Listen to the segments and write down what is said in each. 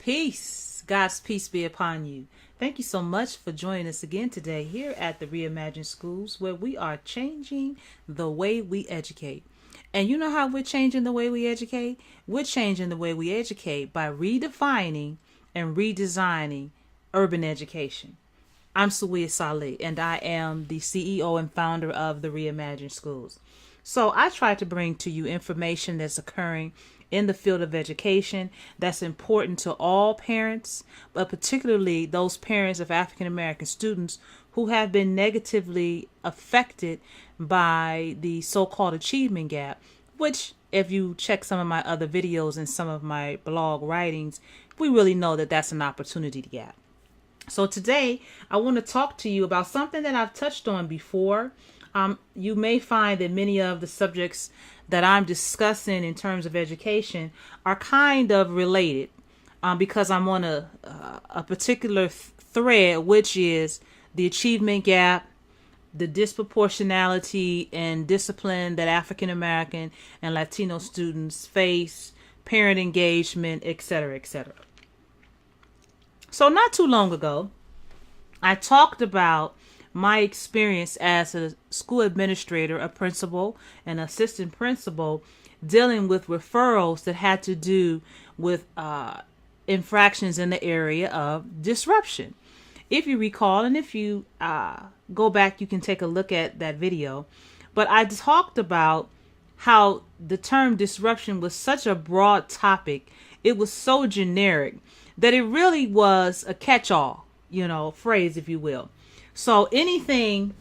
Peace. God's peace be upon you. Thank you so much for joining us again today here at the Reimagined Schools, where we are changing the way we educate. And you know how we're changing the way we educate? We're changing the way we educate by redefining and redesigning urban education. I'm Suwiya Saleh, and I am the CEO and founder of the Reimagined Schools. So I try to bring to you information that's occurring in the field of education that's important to all parents, but particularly those parents of African American students who have been negatively affected by the so-called achievement gap, which if you check some of my other videos and some of my blog writings, we really know that that's an opportunity gap. So today I want to talk to you about something that I've touched on before. You may find that many of the subjects that I'm discussing in terms of education are kind of related because I'm on a particular thread, which is the achievement gap, the disproportionality and discipline that African American and Latino students face, parent engagement, etc., etc. So not too long ago, I talked about my experience as a school administrator, a principal, and assistant principal dealing with referrals that had to do with infractions in the area of disruption. If you recall, and if you go back, you can take a look at that video. But I talked about how the term disruption was such a broad topic. It was so generic that it really was a catch-all, phrase, if you will. So anything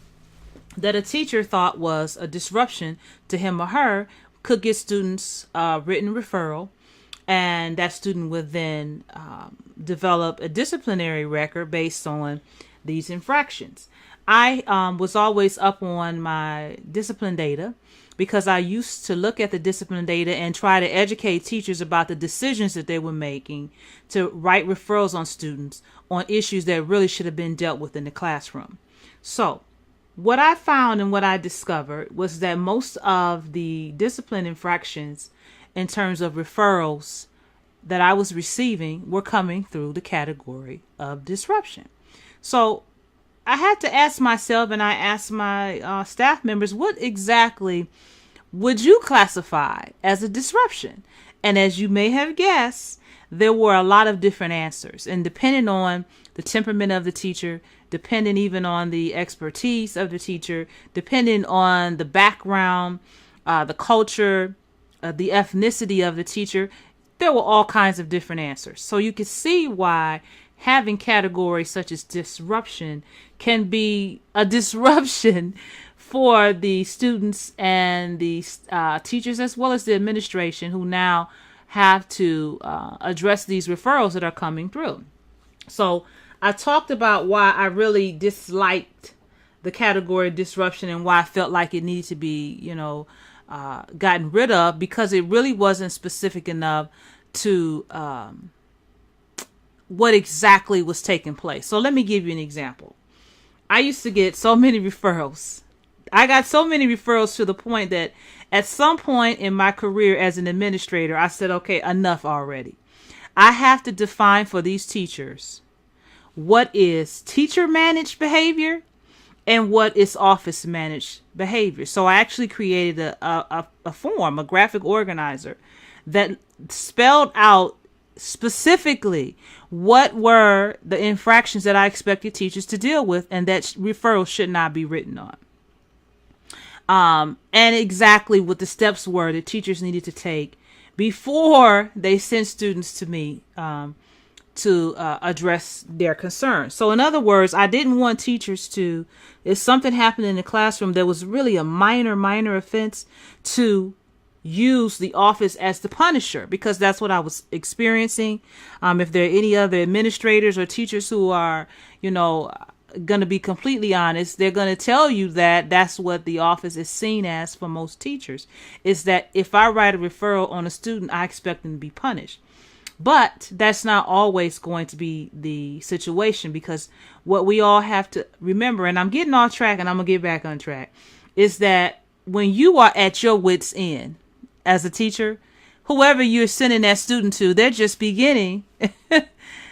that a teacher thought was a disruption to him or her could get students written referral, and that student would then develop a disciplinary record based on these infractions. I was always up on my discipline data because I used to look at the discipline data and try to educate teachers about the decisions that they were making to write referrals on students on issues that really should have been dealt with in the classroom. So what I found and what I discovered was that most of the discipline infractions in terms of referrals that I was receiving were coming through the category of disruption. So I had to ask myself, and I asked my staff members, what exactly would you classify as a disruption? And as you may have guessed, there were a lot of different answers. And depending on the temperament of the teacher, depending even on the expertise of the teacher, depending on the background, the culture, the ethnicity of the teacher, there were all kinds of different answers. So you can see why having categories such as disruption can be a disruption for the students and the teachers, as well as the administration, who now have to address these referrals that are coming through. So I talked about why I really disliked the category of disruption and why I felt like it needed to be, gotten rid of, because it really wasn't specific enough to what exactly was taking place. So let me give you an example. I used to get so many referrals. I got so many referrals to the point that at some point in my career as an administrator, I said, okay, enough already. I have to define for these teachers what is teacher managed behavior and what is office managed behavior. So I actually created a form, a graphic organizer that spelled out specifically what were the infractions that I expected teachers to deal with and that referrals should not be written on. And exactly what the steps were that teachers needed to take before they sent students to me to address their concerns. So in other words, I didn't want teachers to, if something happened in the classroom that was really a minor offense, to use the office as the punisher, because that's what I was experiencing. If there are any other administrators or teachers who are, going to be completely honest, they're going to tell you that that's what the office is seen as for most teachers, is that if I write a referral on a student, I expect them to be punished. But that's not always going to be the situation, because what we all have to remember, and I'm getting off track and I'm going to get back on track, is that when you are at your wit's end as a teacher, whoever you're sending that student to, they're just beginning.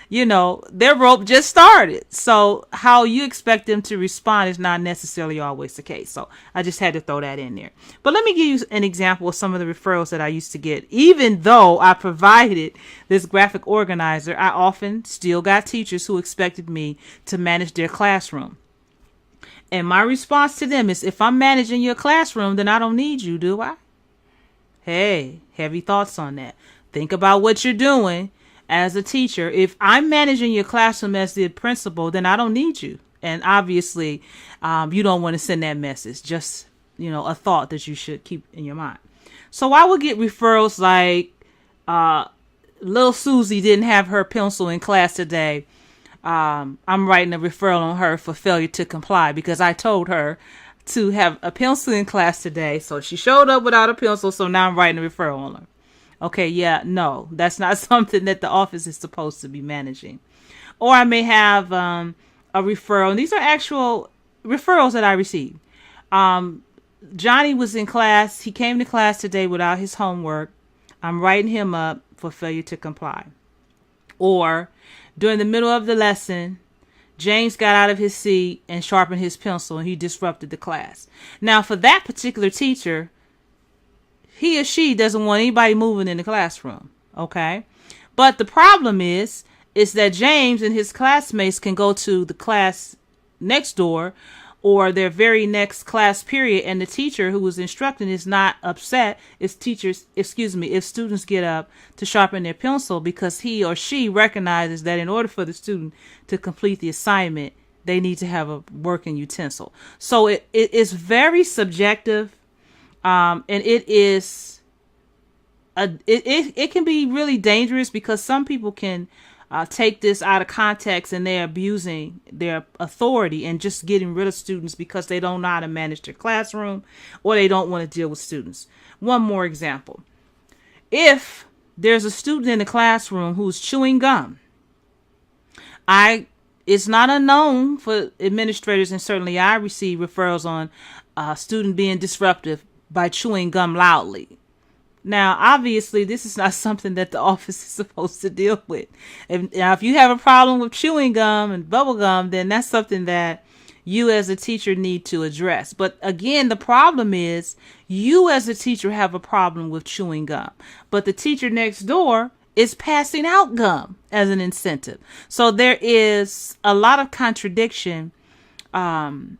Their rope just started. So how you expect them to respond is not necessarily always the case. So I just had to throw that in there. But let me give you an example of some of the referrals that I used to get. Even though I provided this graphic organizer, I often still got teachers who expected me to manage their classroom. And my response to them is, if I'm managing your classroom, then I don't need you, do I? Hey, heavy thoughts on that. Think about what you're doing as a teacher. If I'm managing your classroom as the principal, then I don't need you. And obviously, you don't want to send that message. Just, a thought that you should keep in your mind. So I would get referrals like, little Susie didn't have her pencil in class today. I'm writing a referral on her for failure to comply because I told her to have a pencil in class today. So she showed up without a pencil. So now I'm writing a referral on her. Okay, yeah, no, that's not something that the office is supposed to be managing. Or I may have a referral. And these are actual referrals that I received. Johnny was in class. He came to class today without his homework. I'm writing him up for failure to comply. Or during the middle of the lesson, James got out of his seat and sharpened his pencil and he disrupted the class. Now, for that particular teacher, he or she doesn't want anybody moving in the classroom, okay? But the problem is that James and his classmates can go to the class next door or their very next class period, and the teacher who was instructing is not upset if students get up to sharpen their pencil, because he or she recognizes that in order for the student to complete the assignment, they need to have a working utensil. So it is very subjective. And it is, it can be really dangerous because some people can take this out of context and they're abusing their authority and just getting rid of students because they don't know how to manage their classroom or they don't want to deal with students. One more example. If there's a student in the classroom who's chewing gum, it's not unknown for administrators, and certainly I receive referrals on a student being disruptive by chewing gum loudly. Now, obviously, this is not something that the office is supposed to deal with. If you have a problem with chewing gum and bubble gum, then that's something that you as a teacher need to address. But again, the problem is you as a teacher have a problem with chewing gum, but the teacher next door is passing out gum as an incentive. So there is a lot of contradiction and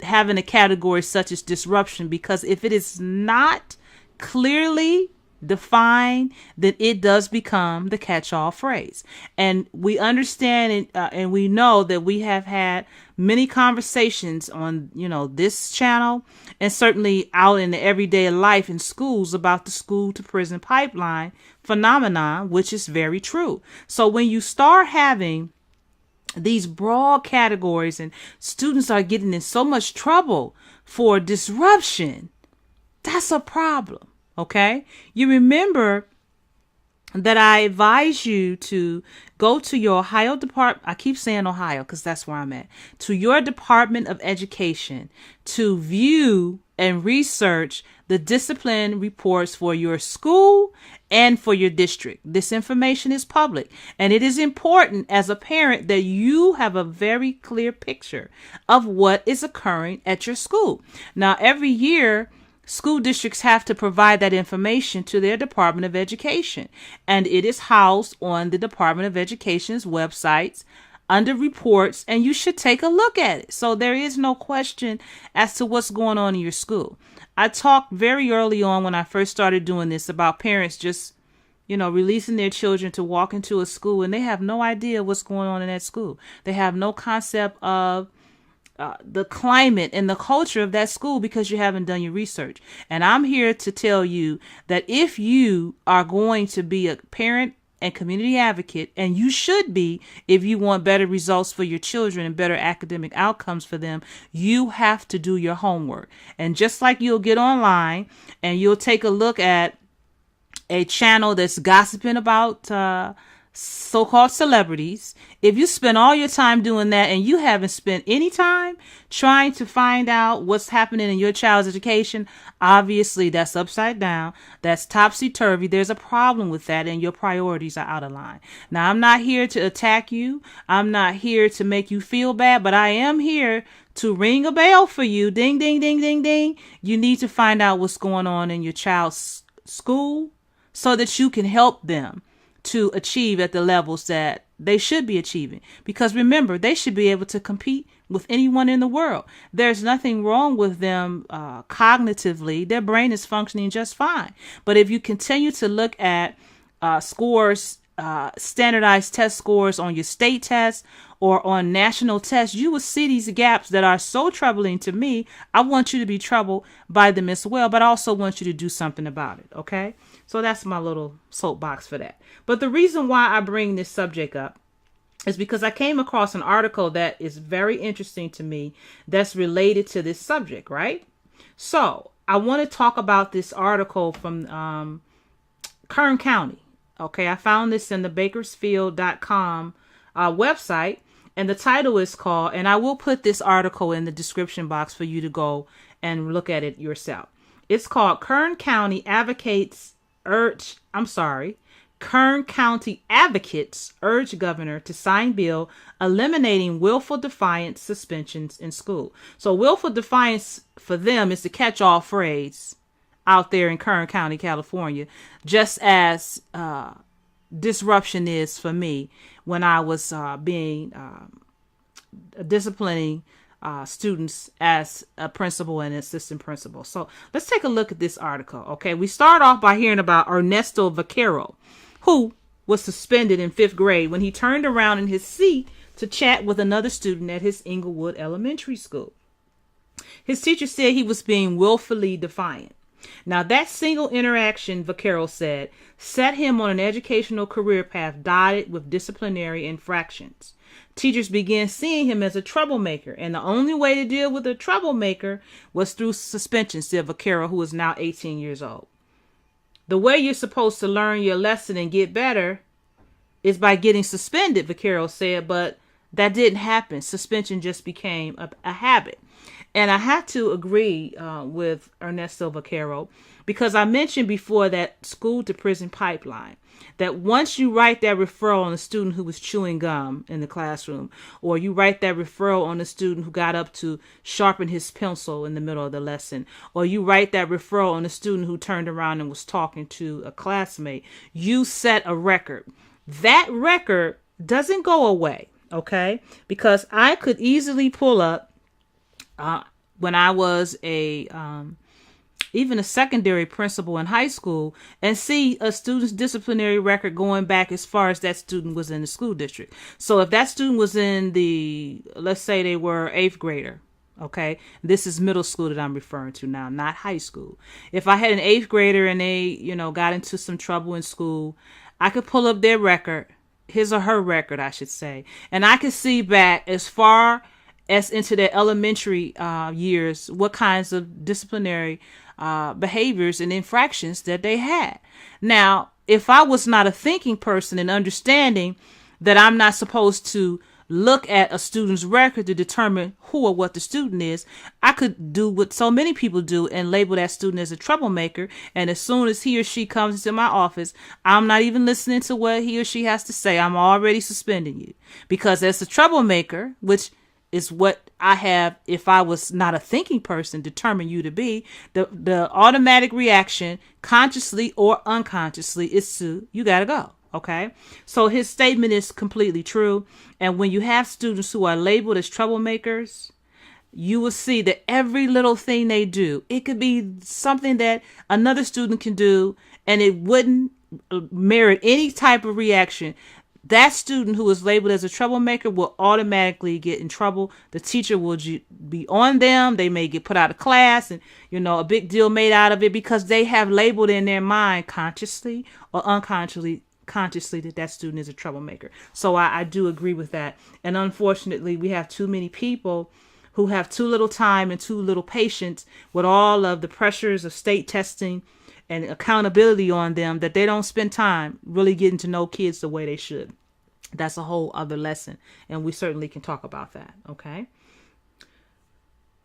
having a category such as disruption, because if it is not clearly defined, then it does become the catch-all phrase. And we understand and we know that we have had many conversations on, this channel and certainly out in the everyday life in schools about the school to prison pipeline phenomenon, which is very true. So when you start having these broad categories and students are getting in so much trouble for disruption, that's a problem. Okay. You remember that I advise you to go to your Ohio department. I keep saying Ohio because that's where I'm at. To your Department of Education to view and research the discipline reports for your school and for your district. This information is public, and it is important as a parent that you have a very clear picture of what is occurring at your school. Now, every year, school districts have to provide that information to their Department of Education, and it is housed on the Department of Education's websites under reports, and you should take a look at it. So there is no question as to what's going on in your school. I talked very early on when I first started doing this about parents just, releasing their children to walk into a school and they have no idea what's going on in that school. They have no concept of the climate and the culture of that school because you haven't done your research. And I'm here to tell you that if you are going to be a parent and community advocate, and you should be if you want better results for your children and better academic outcomes for them, you have to do your homework. And just like you'll get online and you'll take a look at a channel that's gossiping about so-called celebrities, if you spend all your time doing that and you haven't spent any time trying to find out what's happening in your child's education, obviously that's upside down. That's topsy-turvy. There's a problem with that, and your priorities are out of line. Now, I'm not here to attack you. I'm not here to make you feel bad, but I am here to ring a bell for you. Ding, ding, ding, ding, ding. You need to find out what's going on in your child's school so that you can help them to achieve at the levels that they should be achieving. Because remember, they should be able to compete with anyone in the world. There's nothing wrong with them cognitively. Their brain is functioning just fine. But if you continue to look at scores, standardized test scores on your state tests or on national tests, you will see these gaps that are so troubling to me. I want you to be troubled by them as well, but I also want you to do something about it. Okay? So that's my little soapbox for that. But the reason why I bring this subject up is because I came across an article that is very interesting to me that's related to this subject, right? So I want to talk about this article from Kern County. Okay, I found this in the Bakersfield.com website, and the title is called, and I will put this article in the description box for you to go and look at it yourself. It's called Kern County Advocates urge governor to sign bill eliminating willful defiance suspensions in school. So willful defiance for them is the catch-all phrase out there in Kern County, California, just as disruption is for me when I was disciplining students as a principal and assistant principal. So let's take a look at this article. Okay, we start off by hearing about Ernesto Vaquero, who was suspended in 5th grade when he turned around in his seat to chat with another student at his Inglewood Elementary School. His teacher said he was being willfully defiant. Now, that single interaction, Vaquero said, set him on an educational career path dotted with disciplinary infractions. Teachers began seeing him as a troublemaker, and the only way to deal with a troublemaker was through suspension, said Vaquero, who is now 18 years old. The way you're supposed to learn your lesson and get better is by getting suspended, Vaquero said, but that didn't happen. Suspension just became a habit. And I had to agree with Ernesto Vaquero because I mentioned before that school to prison pipeline, that once you write that referral on a student who was chewing gum in the classroom, or you write that referral on a student who got up to sharpen his pencil in the middle of the lesson, or you write that referral on a student who turned around and was talking to a classmate, you set a record. That record doesn't go away, okay? Because I could easily pull up when I was even a secondary principal in high school and see a student's disciplinary record going back as far as that student was in the school district. So if that student was in let's say they were 8th grader, okay, this is middle school that I'm referring to now, not high school. If I had an 8th grader and they, got into some trouble in school, I could pull up their record, his or her record, I should say, and I could see back as far as into their elementary years, what kinds of disciplinary behaviors and infractions that they had. Now, if I was not a thinking person and understanding that I'm not supposed to look at a student's record to determine who or what the student is, I could do what so many people do and label that student as a troublemaker. And as soon as he or she comes into my office, I'm not even listening to what he or she has to say. I'm already suspending you because as a troublemaker, which is what I have, if I was not a thinking person, determine you to be, the automatic reaction, consciously or unconsciously, is to, you gotta go. Okay, so his statement is completely true. And when you have students who are labeled as troublemakers, you will see that every little thing they do, it could be something that another student can do and it wouldn't merit any type of reaction. That student who is labeled as a troublemaker will automatically get in trouble. The teacher will be on them. They may get put out of class and, a big deal made out of it because they have labeled in their mind consciously or unconsciously that student is a troublemaker. So I do agree with that. And unfortunately, we have too many people who have too little time and too little patience with all of the pressures of state testing and accountability on them, that they don't spend time really getting to know kids the way they should. That's a whole other lesson, and we certainly can talk about that.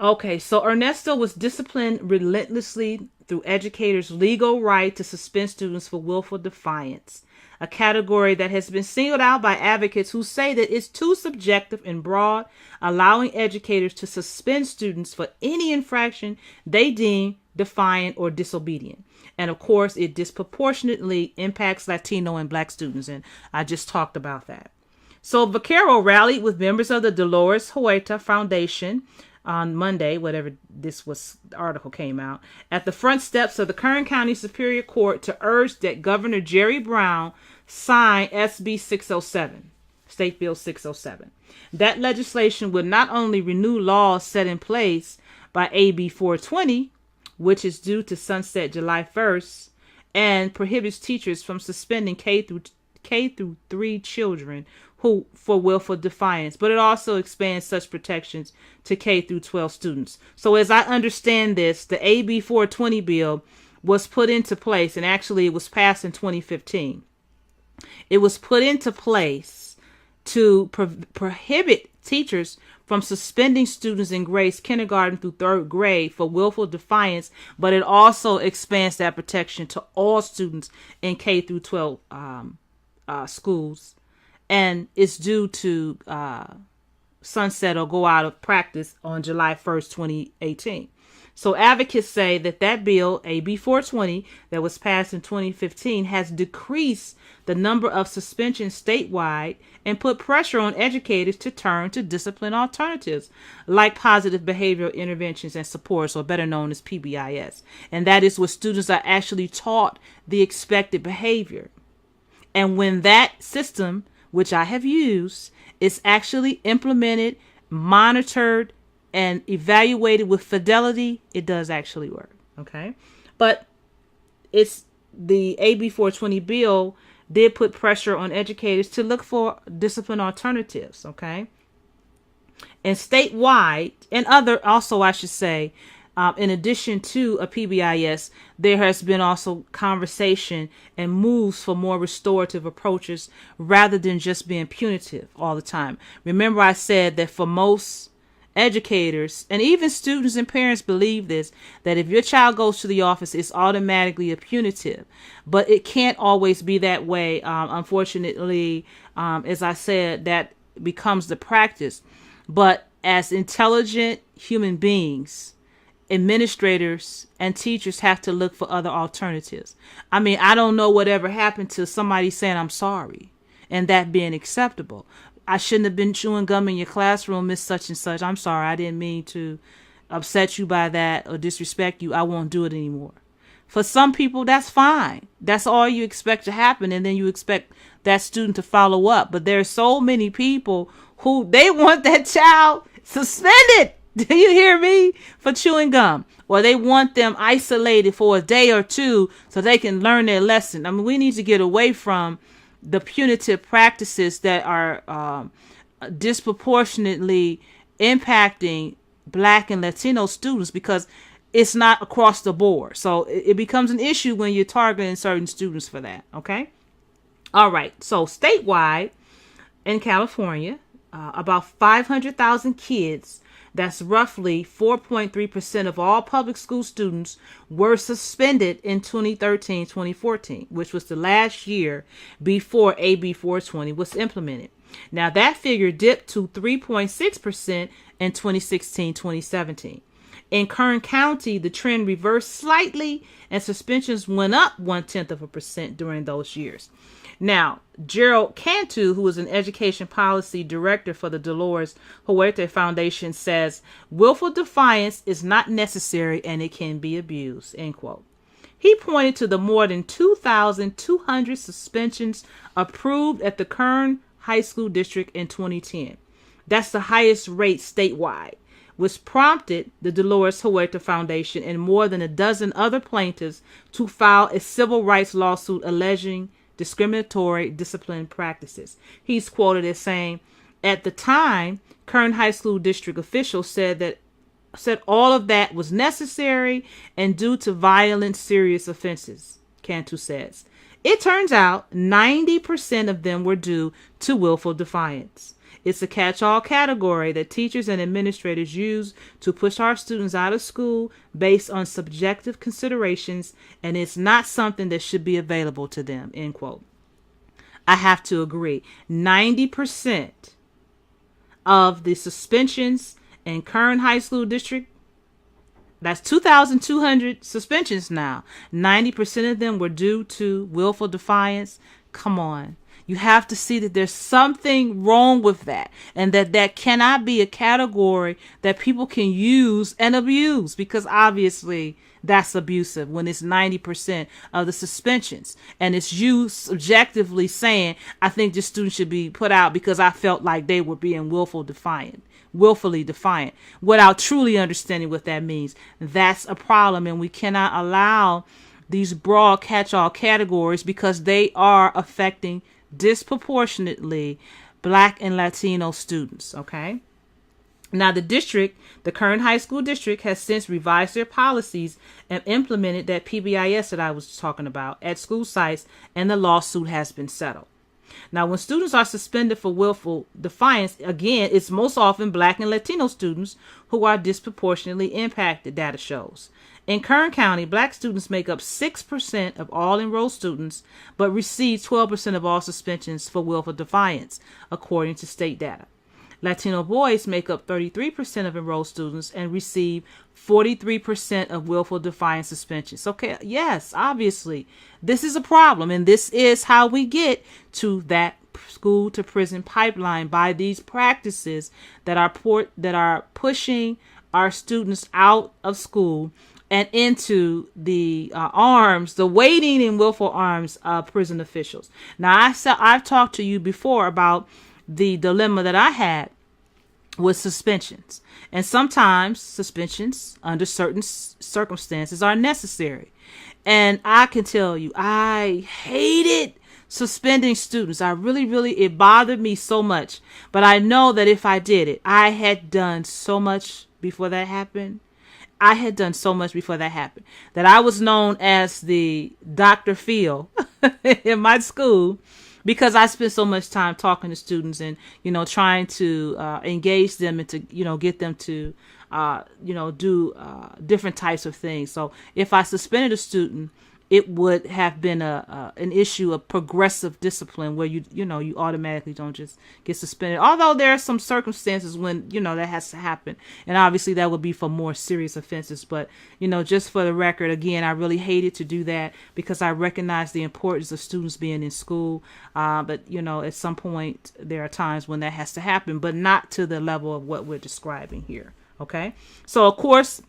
Okay, so Ernesto was disciplined relentlessly through educators' legal right to suspend students for willful defiance, a category that has been singled out by advocates who say that it's too subjective and broad, allowing educators to suspend students for any infraction they deem defiant or disobedient. And of course, it disproportionately impacts Latino and Black students, and I just talked about that. So Vaquero rallied with members of the Dolores Huerta Foundation on Monday, whatever this was, the article came out, at the front steps of the Kern County Superior Court to urge that Governor Jerry Brown sign SB 607, State Bill 607. That legislation would not only renew laws set in place by AB 420, which is due to sunset July 1st, and prohibits teachers from suspending K through 3 children who for willful defiance, but it also expands such protections to K through 12 students. So as I understand this, the AB 420 bill was put into place, and actually it was passed in 2015. It was put into place to prohibit teachers from suspending students in grades kindergarten through 3rd grade for willful defiance, but it also expands that protection to all students in K through 12 schools, and it's due to sunset or go out of practice on July 1st, 2018. So advocates say that bill, AB 420, that was passed in 2015, has decreased the number of suspensions statewide and put pressure on educators to turn to discipline alternatives like positive behavioral interventions and supports, or better known as PBIS. And that is where students are actually taught the expected behavior. And when that system, which I have used, is actually implemented, monitored, and evaluated with fidelity, it does actually work. Okay. But it's the AB 420 bill did put pressure on educators to look for discipline alternatives. Okay. And statewide, and other also, I should say, in addition to a PBIS, there has been also conversation and moves for more restorative approaches rather than just being punitive all the time. Remember, I said that for most educators, and even students and parents believe this, that if your child goes to the office, it's automatically a punitive. But it can't always be that way. Unfortunately, as I said, that becomes the practice. But as intelligent human beings, administrators and teachers have to look for other alternatives. I mean, I don't know whatever happened to somebody saying I'm sorry and that being acceptable. I shouldn't have been chewing gum in your classroom, Miss Such and Such. I'm sorry. I didn't mean to upset you by that or disrespect you. I won't do it anymore. For some people, that's fine. That's all you expect to happen. And then you expect that student to follow up. But there are so many people who they want that child suspended. Do you hear me? For chewing gum. Or they want them isolated for a day or two so they can learn their lesson. I mean, we need to get away from the punitive practices that are disproportionately impacting Black and Latino students, because it's not across the board. So it becomes an issue when you're targeting certain students for that. Okay. All right. So statewide in California, about 500,000 kids, that's roughly 4.3% of all public school students, were suspended in 2013-2014, which was the last year before AB 420 was implemented. Now that figure dipped to 3.6% in 2016-2017. In Kern County, the trend reversed slightly and suspensions went up 0.1% during those years. Now, Gerald Cantu, who is an education policy director for the Dolores Huerta Foundation, says willful defiance is not necessary and it can be abused, end quote. He pointed to the more than 2,200 suspensions approved at the Kern High School District in 2010. That's the highest rate statewide, which prompted the Dolores Huerta Foundation and more than a dozen other plaintiffs to file a civil rights lawsuit alleging discriminatory discipline practices. He's quoted as saying, at the time, Kern High School District officials said that said all of that was necessary and due to violent, serious offenses, Cantu says. It turns out 90% of them were due to willful defiance. It's a catch-all category that teachers and administrators use to push our students out of school based on subjective considerations, and it's not something that should be available to them, end quote. I have to agree. 90% of the suspensions in Kern High School District, that's 2,200 suspensions now. 90% of them were due to willful defiance. Come on. You have to see that there's something wrong with that, and that cannot be a category that people can use and abuse, because obviously that's abusive when it's 90% of the suspensions. And it's you subjectively saying, I think this student should be put out because I felt like they were being willfully defiant, without truly understanding what that means. That's a problem, and we cannot allow these broad catch-all categories because they are affecting disproportionately Black and Latino students, okay? Now, the Kern High School District has since revised their policies and implemented that PBIS that I was talking about at school sites, and the lawsuit has been settled. Now, when students are suspended for willful defiance, again, it's most often Black and Latino students who are disproportionately impacted, data shows. In Kern County, Black students make up 6% of all enrolled students, but receive 12% of all suspensions for willful defiance, according to state data. Latino boys make up 33% of enrolled students and receive 43% of willful defiance suspensions. Okay, yes, obviously, this is a problem, and this is how we get to that school to prison pipeline, by these practices that are pushing our students out of school and into the the waiting and willful arms of prison officials. Now, I've talked to you before about the dilemma that I had with suspensions. And sometimes suspensions under certain circumstances are necessary. And I can tell you, I hated suspending students. It bothered me so much. But I know that if I did it, I had done so much before that happened. That I was known as the Dr. Phil in my school, because I spent so much time talking to students and, trying to engage them and to, get them to, do different types of things. So if I suspended a student, it would have been an issue of progressive discipline where you automatically don't just get suspended. Although there are some circumstances when, that has to happen. And obviously that would be for more serious offenses. But, just for the record, again, I really hated to do that because I recognize the importance of students being in school. But, at some point there are times when that has to happen, but not to the level of what we're describing here. Okay. So, of course,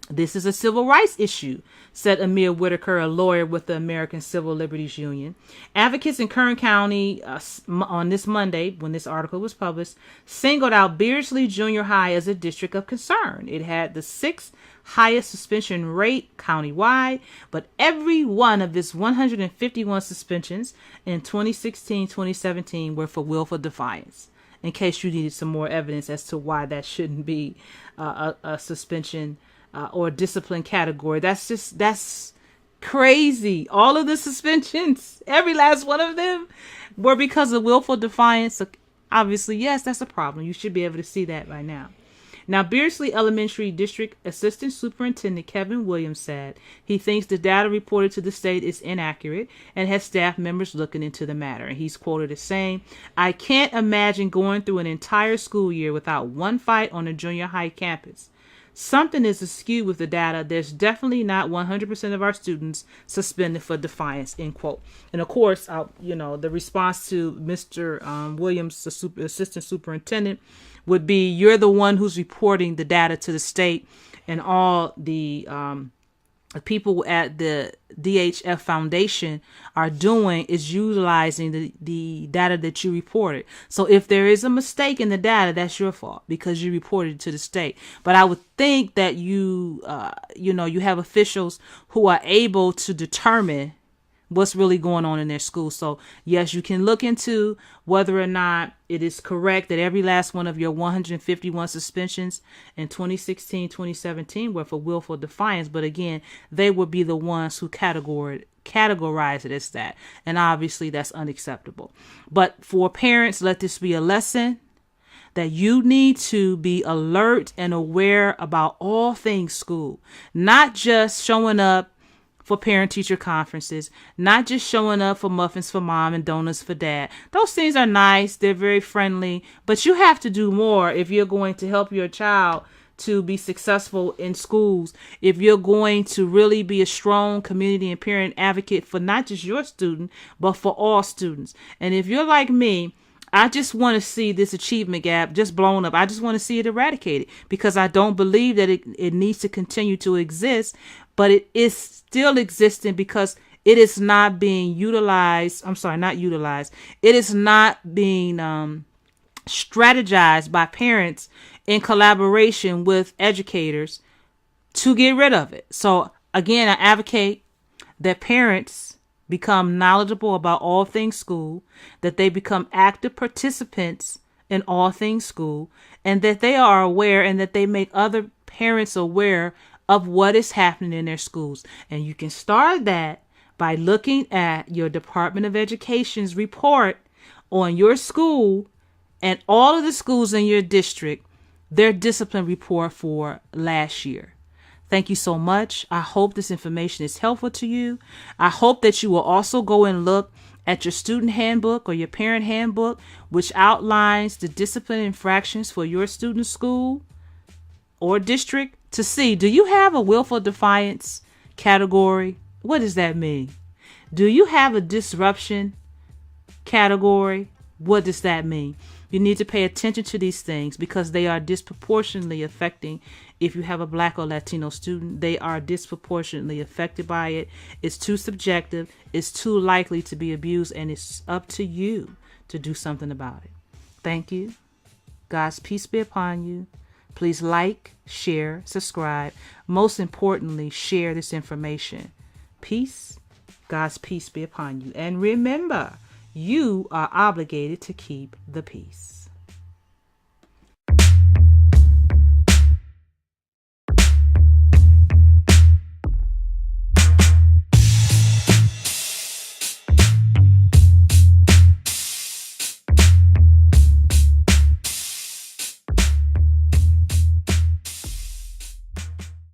this is a civil rights issue, said Amir Whitaker, a lawyer with the American Civil Liberties Union. Advocates in Kern County on this Monday, when this article was published, singled out Beardsley Junior High as a district of concern. It had the 6th highest suspension rate countywide, but every one of its 151 suspensions in 2016-2017 were for willful defiance. In case you needed some more evidence as to why that shouldn't be a suspension or discipline category. That's crazy. All of the suspensions, every last one of them, were because of willful defiance. So obviously, yes, that's a problem. You should be able to see that by now. Now, Beardsley Elementary District Assistant Superintendent Kevin Williams said he thinks the data reported to the state is inaccurate and has staff members looking into the matter. And he's quoted as saying, "I can't imagine going through an entire school year without one fight on a junior high campus. Something is askew with the data. There's definitely not 100% of our students suspended for defiance," end quote. And of course, the response to Mr. Williams, the assistant superintendent, would be, you're the one who's reporting the data to the state, and all the people at the DHF Foundation are doing is utilizing the data that you reported. So if there is a mistake in the data, that's your fault because you reported it to the state. But I would think that you have officials who are able to determine what's really going on in their school. So yes, you can look into whether or not it is correct that every last one of your 151 suspensions in 2016, 2017 were for willful defiance. But again, they would be the ones who categorize it as that. And obviously that's unacceptable. But for parents, let this be a lesson that you need to be alert and aware about all things school, not just showing up for parent-teacher conferences, not just showing up for muffins for mom and donuts for dad. Those things are nice. They're very friendly, but you have to do more if you're going to help your child to be successful in schools, if you're going to really be a strong community and parent advocate for not just your student, but for all students. And if you're like me, I just want to see this achievement gap just blown up. I just want to see it eradicated because I don't believe that it needs to continue to exist, but it is still existing because it is not being utilized. I'm sorry, not utilized. It is not being strategized by parents in collaboration with educators to get rid of it. So again, I advocate that parents become knowledgeable about all things school, that they become active participants in all things school, and that they are aware and that they make other parents aware of what is happening in their schools. And you can start that by looking at your Department of Education's report on your school and all of the schools in your district, their discipline report for last year. Thank you so much. I hope this information is helpful to you. I hope that you will also go and look at your student handbook or your parent handbook, which outlines the discipline infractions for your student school or district, to see, do you have a willful defiance category? What does that mean? Do you have a disruption category? What does that mean? You need to pay attention to these things because they are disproportionately affecting. If you have a Black or Latino student, they are disproportionately affected by it. It's too subjective. It's too likely to be abused, and it's up to you to do something about it. Thank you. God's peace be upon you. Please like, share, subscribe. Most importantly, share this information. Peace. God's peace be upon you. And remember, you are obligated to keep the peace.